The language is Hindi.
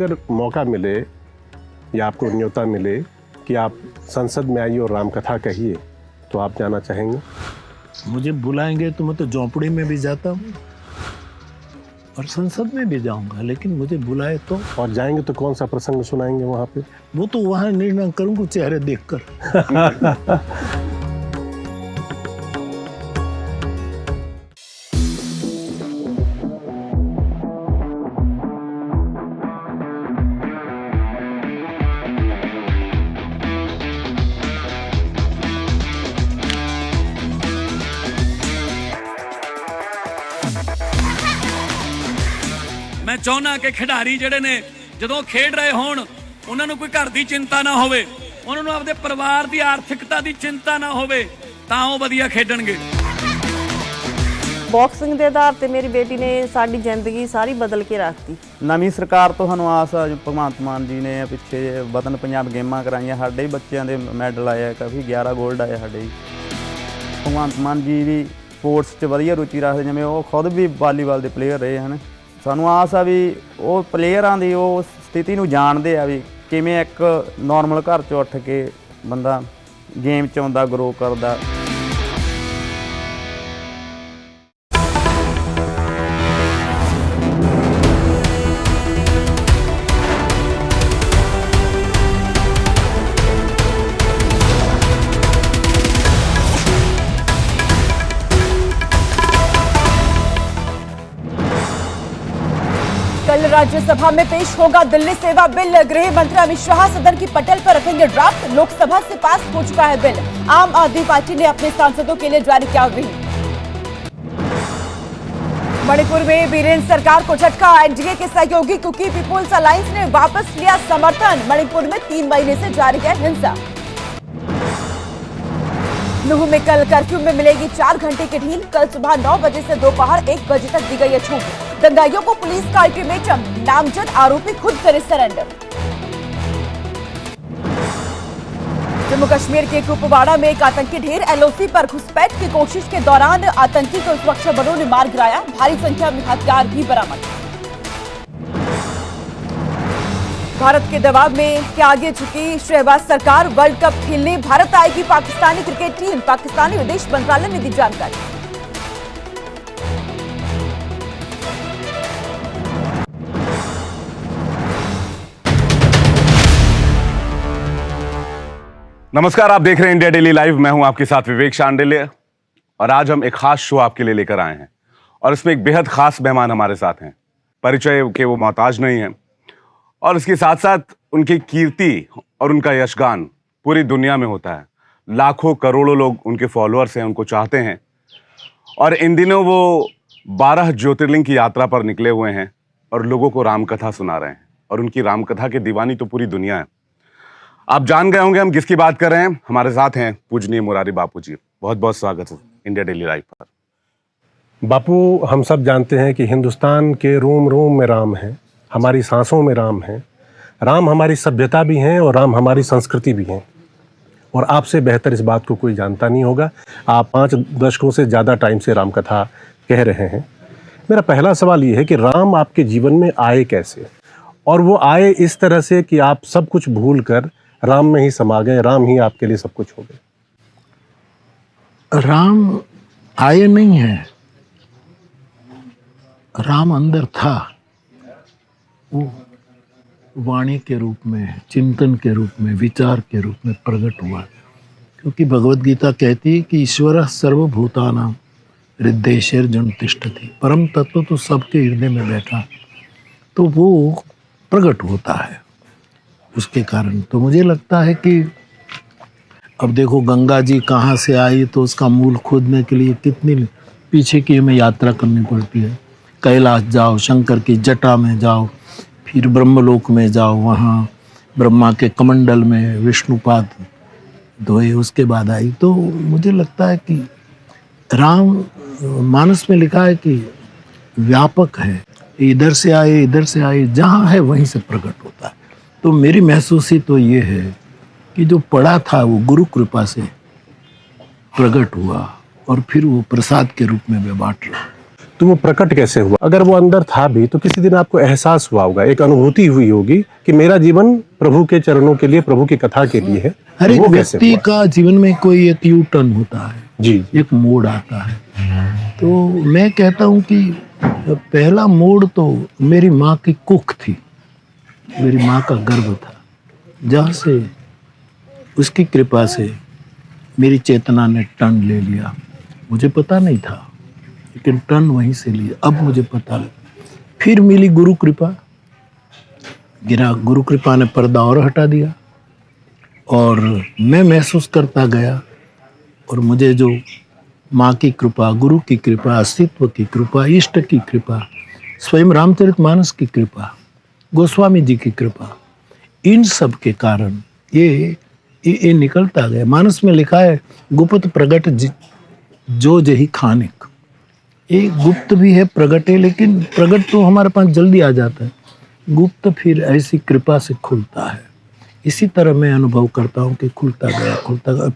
अगर मौका मिले या आपको न्योता मिले कि आप संसद में आइए और रामकथा कहिए तो आप जाना चाहेंगे? मुझे बुलाएंगे तो मैं तो झोंपड़ी में भी जाता हूँ और संसद में भी जाऊंगा, लेकिन मुझे बुलाए तो। और जाएंगे तो कौन सा प्रसंग सुनाएंगे वहाँ पे? वो तो वहाँ निर्णय करूंगा चेहरे देखकर। मैं चाहना कि खिडारी ਜਿਹੜੇ ਨੇ ਜਦੋਂ ਖੇਡ ਰਹੇ ਹੋਣ ਉਹਨਾਂ ਨੂੰ ਕੋਈ ਘਰ ਦੀ ਚਿੰਤਾ ਨਾ ਹੋਵੇ, ਉਹਨਾਂ ਨੂੰ ਆਪਣੇ ਪਰਿਵਾਰ ਦੀ ਆਰਥਿਕਤਾ ਦੀ ਚਿੰਤਾ ਨਾ ਹੋਵੇ, ਤਾਂ ਉਹ ਵਧੀਆ ਖੇਡਣਗੇ। ਬਾਕਸਿੰਗ ਦੇ ਆਧਾਰ ਤੇ ਮੇਰੀ ਬੇਟੀ ਨੇ ਸਾਡੀ ਜ਼ਿੰਦਗੀ ਸਾਰੀ ਬਦਲ ਕੇ ਰੱਖਤੀ। ਨਵੀਂ ਸਰਕਾਰ ਤੋਂ ਸਾਨੂੰ ਆਸ ਆ, ਭਗਵੰਤ ਮਾਨ ਜੀ ਨੇ ਪਿੱਛੇ ਵਤਨ ਪੰਜਾਬ ਗੇਮਾਂ ਕਰਾਈਆਂ, ਸਾਡੇ ਹੀ ਬੱਚਿਆਂ ਦੇ ਮੈਡਲ ਆਏ, ਕਾਫੀ 11 골ਡ ਆਏ ਸਾਡੇ। ਭਗਵੰਤ ਮਾਨ ਜੀ ਵੀ ਸਪੋਰਟਸ 'ਚ ਵਧੀਆ ਰੁਚੀ ਰੱਖਦੇ, ਜਿਵੇਂ ਉਹ ਖੁਦ ਵੀ ਵਾਲੀਬਾਲ ਦੇ ਪਲੇਅਰ ਰਹੇ ਹਨ। ਸਾਨੂੰ ਆਸ ਆ ਵੀ ਉਹ ਪਲੇਅਰਾਂ ਦੀ ਉਹ ਸਥਿਤੀ ਨੂੰ ਜਾਣਦੇ ਆ ਵੀ ਕਿਵੇਂ ਇੱਕ ਨੋਰਮਲ ਘਰ 'ਚੋਂ ਉੱਠ ਕੇ ਬੰਦਾ ਗੇਮ 'ਚ ਆਉਂਦਾ, ਗਰੋ ਕਰਦਾ। कल राज्यसभा में पेश होगा दिल्ली सेवा बिल। गृह मंत्री अमित शाह सदन की पटल पर रखेंगे ड्राफ्ट। लोकसभा से पास हो चुका है बिल। आम आदमी पार्टी ने अपने सांसदों के लिए जारी किया व्हिप। मणिपुर में बीरेन्द्र सरकार को झटका। एनडीए के सहयोगी कुकी पीपुल्स अलायंस ने वापस लिया समर्थन। मणिपुर में 3 महीने से जारी है हिंसा। नूह में कल कर्फ्यू में मिलेगी 4 घंटे की ढील। कल सुबह 9 बजे से दोपहर 1 बजे तक दी गई है छूट। दंगाइयों को पुलिस का अल्टीमेटम। नामजद आरोपी खुद करे सरेंडर। जम्मू कश्मीर के कुपवाड़ा में एक आतंकी ढेर। एलओसी पर घुसपैठ की कोशिश के दौरान आतंकी को सुरक्षा बलों ने मार गिराया। भारी संख्या में हथियार भी बरामद। भारत के दबाव में के आगे झुकी शहबाज सरकार। वर्ल्ड कप खेलने भारत आएगी पाकिस्तानी क्रिकेट टीम। पाकिस्तानी विदेश मंत्रालय ने दी जानकारी। नमस्कार, आप देख रहे हैं इंडिया डेली लाइव। मैं हूं आपके साथ विवेक शांडिल्य और आज हम एक खास शो आपके लिए लेकर आए हैं और इसमें एक बेहद खास मेहमान हमारे साथ हैं। परिचय के वो मोहताज नहीं हैं और इसके साथ साथ उनकी कीर्ति और उनका यशगान पूरी दुनिया में होता है। लाखों करोड़ों लोग उनके फॉलोअर्स हैं, उनको चाहते हैं और इन दिनों वो 12 ज्योतिर्लिंग की यात्रा पर निकले हुए हैं और लोगों को रामकथा सुना रहे हैं और उनकी रामकथा के दीवानी तो पूरी दुनिया है। आप जान गए होंगे हम किसकी बात कर रहे हैं। हमारे साथ हैं पूजनीय मुरारी बापू जी। बहुत बहुत स्वागत है इंडिया डेली लाइव पर। बापू, हम सब जानते हैं कि हिंदुस्तान के रोम रोम में राम है, हमारी सांसों में राम है। राम हमारी सभ्यता भी हैं और राम हमारी संस्कृति भी हैं और आपसे बेहतर इस बात को कोई जानता नहीं होगा। आप 5 दशकों से ज़्यादा टाइम से रामकथा कह रहे हैं। मेरा पहला सवाल ये है कि राम आपके जीवन में आए कैसे, और वो आए इस तरह से कि आप सब कुछ भूल कर राम में ही समा गए, राम ही आपके लिए सब कुछ हो गए। राम आए नहीं है, राम अंदर था। वो वाणी के रूप में, चिंतन के रूप में, विचार के रूप में प्रकट हुआ। क्योंकि भगवत गीता कहती है कि ईश्वर सर्वभूतानां हृदयेर्जुन तिष्ठति। परम तत्व तो सबके हृदय में बैठा, तो वो प्रकट होता है उसके कारण। तो मुझे लगता है कि अब देखो गंगा जी कहाँ से आई, तो उसका मूल खोजने के लिए कितनी पीछे की हमें यात्रा करनी पड़ती है। कैलाश जाओ, शंकर की जटा में जाओ, फिर ब्रह्मलोक में जाओ, वहाँ ब्रह्मा के कमंडल में विष्णुपाद धोए, उसके बाद आई। तो मुझे लगता है कि राम, मानस में लिखा है कि व्यापक है, इधर से आए, जहाँ है वहीं से प्रकट होता है। तो मेरी महसूसी तो ये है कि जो पड़ा था वो गुरु कृपा से प्रकट हुआ और फिर वो प्रसाद के रूप में मैं बांट रहा हूँ। तो वो प्रकट कैसे हुआ? अगर वो अंदर था भी तो किसी दिन आपको एहसास हुआ होगा, एक अनुभूति हुई होगी कि मेरा जीवन प्रभु के चरणों के लिए, प्रभु की कथा के लिए है। हर एक वो कैसे व्यक्ति हुआ? का जीवन में कोई एक यू टर्न होता है, जी एक मोड़ आता है। तो मैं कहता हूँ कि पहला मोड़ तो मेरी माँ की कुख थी, मेरी माँ का गर्भ था, जहाँ से उसकी कृपा से मेरी चेतना ने टर्न ले लिया। मुझे पता नहीं था, लेकिन टर्न वहीं से लिया। अब मुझे पता लगा। फिर मिली गुरु कृपा, गुरु कृपा ने पर्दा और हटा दिया, और मैं महसूस करता गया। और मुझे जो माँ की कृपा, गुरु की कृपा, अस्तित्व की कृपा, इष्ट की कृपा, स्वयं रामचरितमानस की कृपा, गोस्वामी जी की कृपा, इन सब के कारण ये निकलता गया। मानस में लिखा है, गुप्त प्रगट जो जही खानिक। ये गुप्त भी है, प्रगट है, लेकिन प्रगट तो हमारे पास जल्दी आ जाता है, गुप्त फिर ऐसी कृपा से खुलता है। इसी तरह मैं अनुभव करता हूँ कि खुलता गया, फैलता